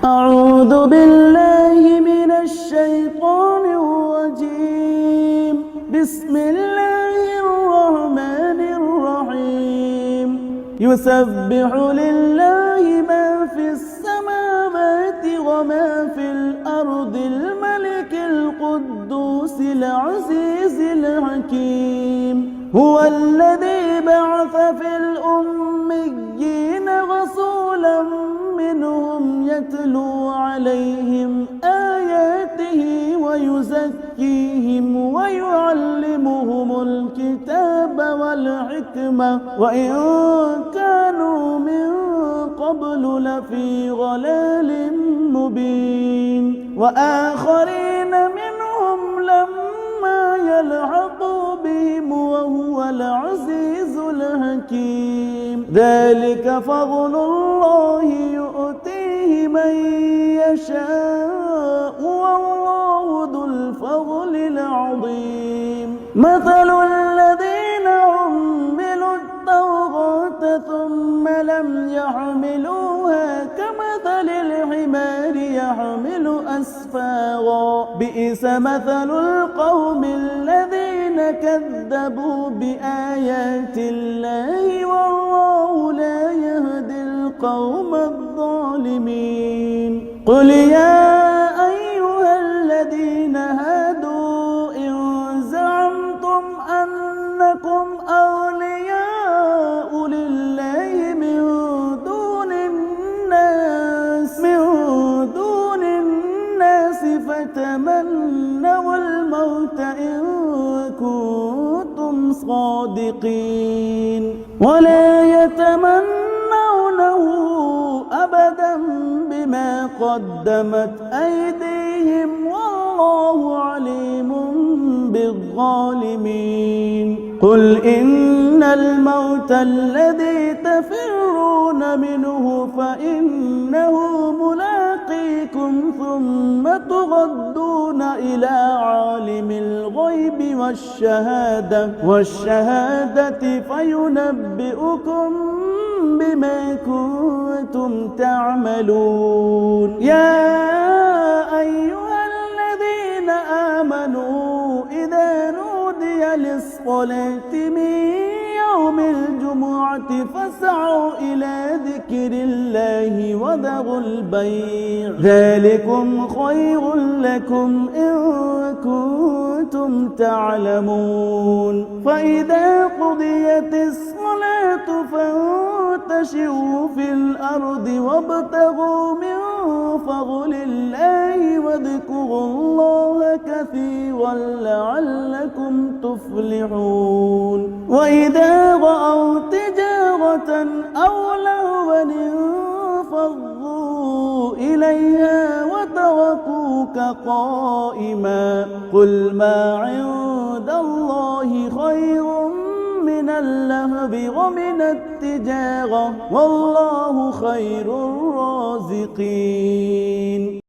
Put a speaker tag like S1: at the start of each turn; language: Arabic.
S1: أعوذ بالله من الشيطان الرجيم. بسم الله الرحمن الرحيم. يسبح لله ما في السماوات وما في الأرض الملك القدوس العزيز الحكيم. هو الذي بعث في الأميين رسولا منهم يتلو عليهم آياته ويزكيهم ويعلمهم الكتاب والحكمة وإن كانوا من قبل لفي ضلال مبين. وآخرين منهم لما يلحقوا بهم وهو العزيز الحكيم. ذلك فضل الله يؤتيه من يشاء والله ذو الفضل العظيم. مثل الذين حملوا التوراة ثم لم يحملوها كمثل الحمار يحمل أسفارا. بئس مثل القوم الذين كذبوا بآيات الله والله لا يهدي القوم الظالمين. قل يا أيها الذين هادوا إن زعمتم أنكم أولياء لله من دون الناس فتمنوا الموت إن كنتم صادقين ولا يتمنونه أبدا بما قدمت أيديهم والله عليم بالظالمين. قل إن الموت الذي تفرون منه فإنه ملاقيكم ثم تردون إلى عالم الغيب والشهادة فينبئكم بما كنتم تعملون. يا أيها الذين آمنوا إذا نودي للصلاة من يوم الجمعة فاسعوا إلى ذكر الله وذروا البيع ذلكم خير لكم إن كنتم تعلمون. فإذا قضيت الصلاة فانتشروا في الأرض وابتغوا من فضل الله واذكروا الله كثيرا لعلكم تفلحون. وإذا رأوا تجارة أو لهوا انفضوا إليها وتركوك قائما. قل ما عند الله خير من اللهو ومن التجارة والله خير الرازقين.